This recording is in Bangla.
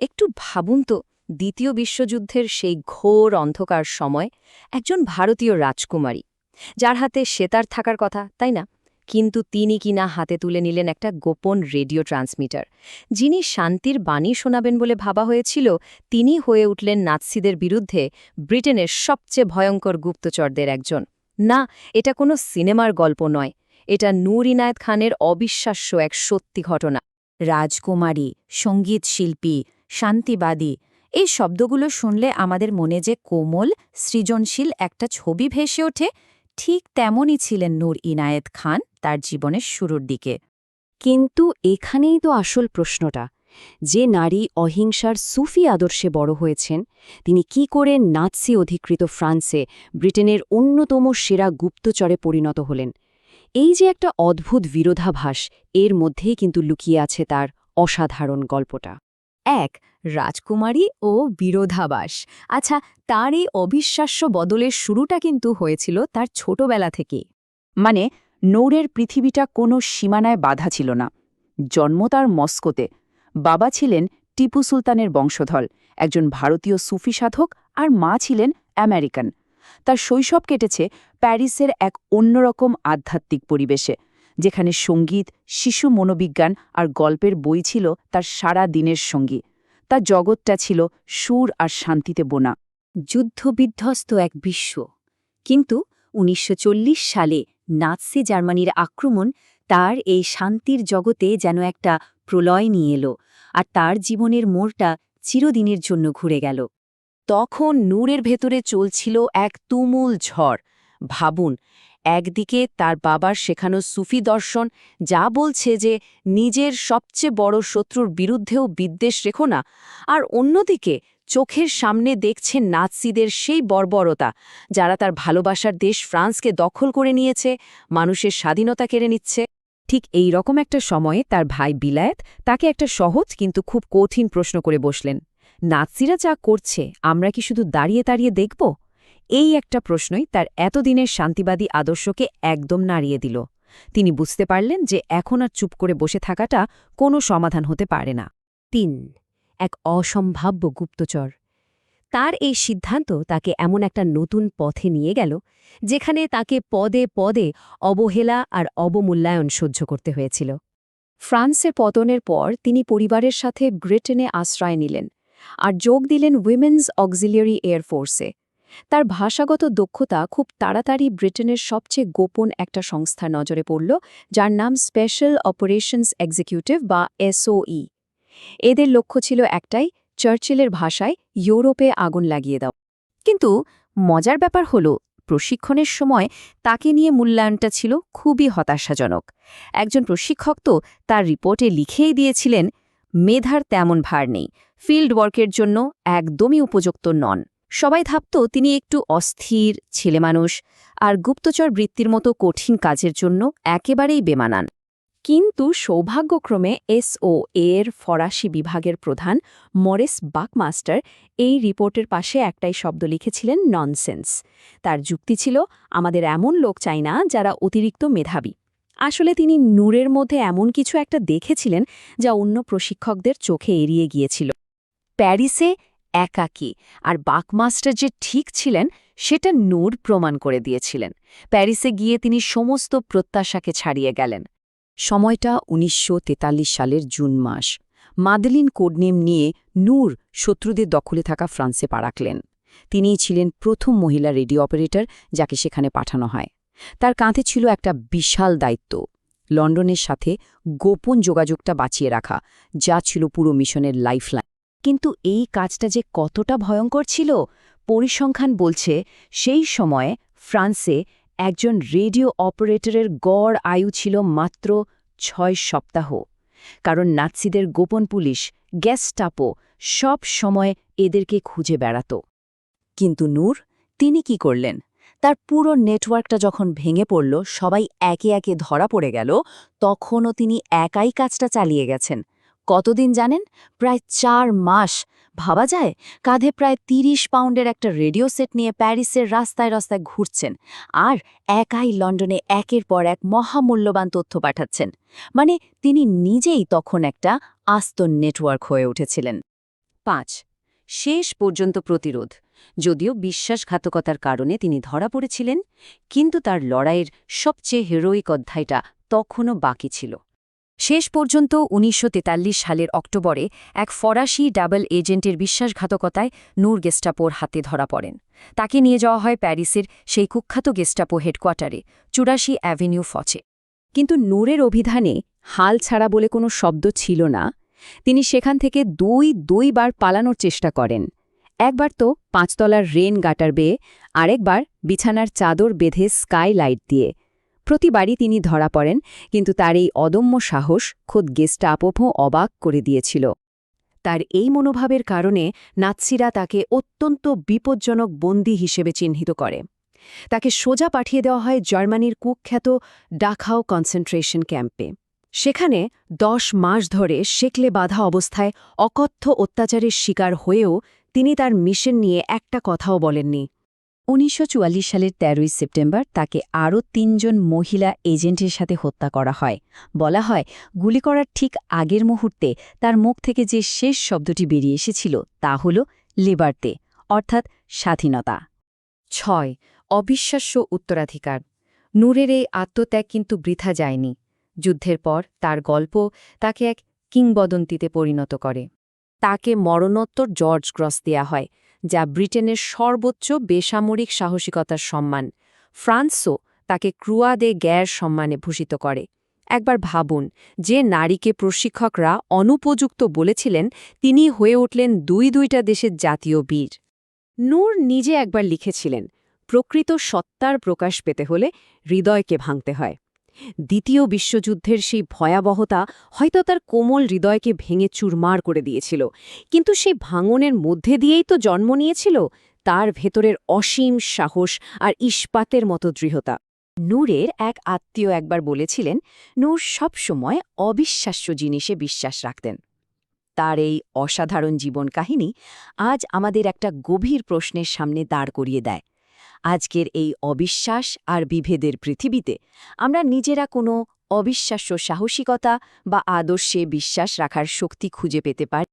একটু ভাবুন তো, দ্বিতীয় বিশ্বযুদ্ধের সেই ঘোর অন্ধকার সময় একজন ভারতীয় রাজকুমারী, যার হাতে সেতার থাকার কথা, তাই না? কিন্তু তিনি কিনা হাতে তুলে নিলেন একটা গোপন রেডিও ট্রান্সমিটার। যিনি শান্তির বাণী শোনাবেন বলে ভাবা হয়েছিল, তিনি হয়ে উঠলেন নাৎসিদের বিরুদ্ধে ব্রিটেনের সবচেয়ে ভয়ঙ্কর গুপ্তচরদের একজন। না, এটা কোনো সিনেমার গল্প নয়, এটা নূর ইনায়েত খানের অবিশ্বাস্য এক সত্যি ঘটনা। রাজকুমারী, সঙ্গীত শিল্পী, শান্তিবাদী, এই শব্দগুলো শুনলে আমাদের মনে যে কোমল, সৃজনশীল একটা ছবি ভেসে ওঠে, ঠিক তেমনই ছিলেন নূর ইনায়েত খান তার জীবনের শুরুর দিকে। কিন্তু এখানেই তো আসল প্রশ্নটা, যে নারী অহিংসার সুফি আদর্শে বড় হয়েছেন, তিনি কি করে নাৎসি অধিকৃত ফ্রান্সে ব্রিটেনের অন্যতম সেরা গুপ্তচরে পরিণত হলেন? এই যে একটা অদ্ভুত বিরোধাভাস, এর মধ্যেই কিন্তু লুকিয়ে আছে তার অসাধারণ গল্পটা। এক, রাজকুমারী ও বিরোধাবাস। আচ্ছা, তার এই অবিশ্বাস্য বদলের শুরুটা কিন্তু হয়েছিল তার ছোটবেলা থেকে। মানে নূরের পৃথিবীটা কোনো সীমানায় বাধা ছিল না। জন্ম তার মস্কোতে। বাবা ছিলেন টিপু সুলতানের বংশধর, একজন ভারতীয় সুফি সাধক, আর মা ছিলেন আমেরিকান। তার শৈশব কেটেছে প্যারিসের এক অন্যরকম আধ্যাত্মিক পরিবেশে, যেখানে সঙ্গীত, শিশু মনোবিজ্ঞান আর গল্পের বই ছিল তার সারা দিনের সঙ্গী। তার জগৎটা ছিল সুর আর শান্তিতে বোনা। যুদ্ধবিধ্বস্ত এক বিশ্ব। কিন্তু ১৯৪০ সালে নাৎসি জার্মানির আক্রমণ তার এই শান্তির জগতে যেন একটা প্রলয় নিয়ে এলো, আর তার জীবনের মোড়টা চিরদিনের জন্য ঘুরে গেল। তখন নূরের ভেতরে চলছিল এক তুমুল ঝড়। ভাবুন, একদিকে তার বাবার শেখানো সুফি দর্শন, যা বলছে যে নিজের সবচেয়ে বড় শত্রুর বিরুদ্ধেও বিদ্বেষ রেখো না, আর অন্যদিকে চোখের সামনে দেখছে নাৎসিদের সেই বর্বরতা, যারা তার ভালোবাসার দেশ ফ্রান্সকে দখল করে নিয়েছে, মানুষের স্বাধীনতা কেড়ে নিচ্ছে। ঠিক এই রকম একটা সময়ে তার ভাই বিলায়েত তাকে একটা সহজ কিন্তু খুব কঠিন প্রশ্ন করে বসলেন। নাৎসিরা যা করছে, আমরা কি শুধু দাঁড়িয়ে দাঁড়িয়ে দেখব? এই একটা প্রশ্নই তার এতদিনের শান্তিবাদী আদর্শকে একদম নাড়িয়ে দিল। তিনি বুঝতে পারলেন যে এখন আর চুপ করে বসে থাকাটা কোনো সমাধান হতে পারে না। ৩. এক অসম্ভাব্য গুপ্তচর। তার এই সিদ্ধান্ত তাকে এমন একটা নতুন পথে নিয়ে গেল, যেখানে তাকে পদে পদে অবহেলা আর অবমূল্যায়ন সহ্য করতে হয়েছিল। ফ্রান্সের পতনের পর তিনি পরিবারের সাথে ব্রিটেনে আশ্রয় নিলেন আর যোগ দিলেন উইমেন্স অক্সিলিয়ারি এয়ারফোর্সে। তার ভাষাগত দক্ষতা খুব তাড়াতাড়ি ব্রিটেনের সবচেয়ে গোপন একটা সংস্থার নজরে পড়ল, যার নাম স্পেশাল অপারেশনস এক্সিকিউটিভ বা এসওই। এদের লক্ষ্য ছিল একটাই, চার্চিলের ভাষায় ইউরোপে আগুন লাগিয়ে দাও। কিন্তু মজার ব্যাপার হল, প্রশিক্ষণের সময় তাকে নিয়ে মূল্যায়নটা ছিল খুবই হতাশাজনক। একজন প্রশিক্ষক তো তার রিপোর্টে লিখেই দিয়েছিলেন, মেধার তেমন ভার নেই, ফিল্ড ওয়ার্কের জন্য একদমই উপযুক্ত নন। সবাই ভাবত তিনি একটু অস্থির ছেলেমানুষ, আর গুপ্তচর বৃত্তির মতো কঠিন কাজের জন্য একেবারেই বেমানান। কিন্তু সৌভাগ্যক্রমে এসও এর ফরাসি বিভাগের প্রধান মরিস বাকমাস্টার এই রিপোর্টের পাশে একটাই শব্দ লিখেছিলেন, ননসেন্স। তার যুক্তি ছিল, আমাদের এমন লোক চাই না যারা অতিরিক্ত মেধাবী। আসলে তিনি নূরের মধ্যে এমন কিছু একটা দেখেছিলেন যা অন্য প্রশিক্ষকদের চোখে এড়িয়ে গিয়েছিল। প্যারিসে একাকী, আর বাকমাস্টার যে ঠিক ছিলেন সেটা নূর প্রমাণ করে দিয়েছিলেন। প্যারিসে গিয়ে তিনি সমস্ত প্রত্যাশাকে ছাড়িয়ে গেলেন। সময়টা ১৯৪৩ সালের জুন মাস। মাদেলিন কোডনেম নিয়ে নূর শত্রুদের দখলে থাকা ফ্রান্সে পা রাখলেন। তিনিই ছিলেন প্রথম মহিলা রেডিও অপারেটর যাকে সেখানে পাঠানো হয়। তার কাঁধে ছিল একটা বিশাল দায়িত্ব, লন্ডনের সাথে গোপন যোগাযোগটা বাঁচিয়ে রাখা, যা ছিল পুরো মিশনের লাইফলাইন। কিন্তু এই কাজটা যে কতটা ভয়ঙ্কর ছিল, পরিসংখ্যান বলছে সেই সময়ে ফ্রান্সে একজন রেডিও অপারেটরের গড় আয়ু ছিল মাত্র ৬ সপ্তাহ। কারণ নাৎসিদের গোপন পুলিশ, গেস্টাপো, সব সময় এদেরকে খুঁজে বেড়াত। কিন্তু নূর, তিনি কি করলেন? তার পুরো নেটওয়ার্কটা যখন ভেঙে পড়ল, সবাই একে একে ধরা পড়ে গেল, তখনও তিনি একাই কাজটা চালিয়ে গেছেন। কতদিন জানেন? প্রায় ৪ মাস। ভাবা যায়, কাঁধে প্রায় ৩০ পাউন্ডের একটা রেডিও সেট নিয়ে প্যারিসের রাস্তায় রাস্তায় ঘুরছেন, আর একাই লন্ডনে একের পর এক মহামূল্যবান তথ্য পাঠাচ্ছেন। মানে তিনি নিজেই তখন একটা আস্ত নেটওয়ার্ক হয়ে উঠেছিলেন। 5. শেষ পর্যন্ত প্রতিরোধ। যদিও বিশ্বাসঘাতকতার কারণে তিনি ধরা পড়েছিলেন, কিন্তু তার লড়াইয়ের সবচেয়ে হিরোইক অধ্যায়টা তখনও বাকি ছিল। শেষ পর্যন্ত ১৯৪৩ সালের অক্টোবরে এক ফরাসি ডাবল এজেন্টের বিশ্বাসঘাতকতায় নূর গেস্টাপোর হাতে ধরা পড়েন। তাকে নিয়ে যাওয়া হয় প্যারিসের সেই কুখ্যাত গেস্টাপো হেডকোয়ার্টারে ৮৪ অ্যাভিনিউ ফচে। কিন্তু নূরের অভিধানে হাল ছাড়া বলে কোনো শব্দ ছিল না। তিনি সেখান থেকে দুইবার পালানোর চেষ্টা করেন। একবার তো ৫ তলার রেন গাটার বেয়ে, আরেকবার বিছানার চাদর বেঁধে স্কাইলাইট দিয়ে। প্রতিবারই তিনি ধরা পড়েন, কিন্তু তার এই অদম্য সাহস খোদ গেস্টাপোও অবাক করে দিয়েছিল। তার এই মনোভাবের কারণে নাৎসিরা তাকে অত্যন্ত বিপজ্জনক বন্দী হিসেবে চিহ্নিত করে। তাকে সোজা পাঠিয়ে দেওয়া হয় জার্মানির কুখ্যাত ডাখাও কনসেন্ট্রেশন ক্যাম্পে। সেখানে ১০ মাস ধরে শেকলে বাঁধা অবস্থায় অকথ্য অত্যাচারের শিকার হয়েও তিনি তার মিশন নিয়ে একটা কথাও বলেননি। ১৯৪৪ সালের ১৩ই সেপ্টেম্বর তাকে আরও ৩ জন মহিলা এজেন্টের সাথে হত্যা করা হয়। বলা হয়, গুলি করার ঠিক আগের মুহূর্তে তার মুখ থেকে যে শেষ শব্দটি বেরিয়ে এসেছিল তা হল লিবার্তে, অর্থাৎ স্বাধীনতা। 6. অবিশ্বাস্য উত্তরাধিকার। নূরের এই আত্মত্যাগ কিন্তু বৃথা যায়নি। যুদ্ধের পর তার গল্প তাকে এক কিংবদন্তিতে পরিণত করে। তাকে মরণোত্তর জর্জ ক্রস দেয়া হয়, যা ব্রিটেনের সর্বোচ্চ বেসামরিক সাহসিকতার সম্মান। ফ্রান্সও তাকে ক্রুয়া দে গ্যার সম্মানে ভূষিত করে। একবার ভাবুন, যে নারীকে প্রশিক্ষকরা অনুপযুক্ত বলেছিলেন, তিনি হয়ে উঠলেন দুইটা দেশের জাতীয় বীর। নূর নিজে একবার লিখেছিলেন, প্রকৃত সত্তার প্রকাশ পেতে হলে হৃদয়কে ভাঙতে হয়। দ্বিতীয় বিশ্বযুদ্ধের সেই ভয়াবহতা হয়তো তার কোমল হৃদয়কে ভেঙে চুরমার করে দিয়েছিল, কিন্তু সেই ভাঙনের মধ্যে দিয়েই তো জন্ম নিয়েছিল তার ভেতরের অসীম সাহস আর ইস্পাতের মতো দৃঢ়তা। নূরের এক আত্মীয় একবার বলেছিলেন, নূর সবসময় অবিশ্বাস্য জিনিসে বিশ্বাস রাখতেন। তার এই অসাধারণ জীবন কাহিনী আজ আমাদের একটা গভীর প্রশ্নের সামনে দাঁড় করিয়ে দেয়। আজকের এই অবিশ্বাস আর বিভেদের পৃথিবীতে আমরা নিজেরা কোনো অবিশ্বাস্য সাহসিকতা বা আদর্শে বিশ্বাস রাখার শক্তি খুঁজে পেতে পারি।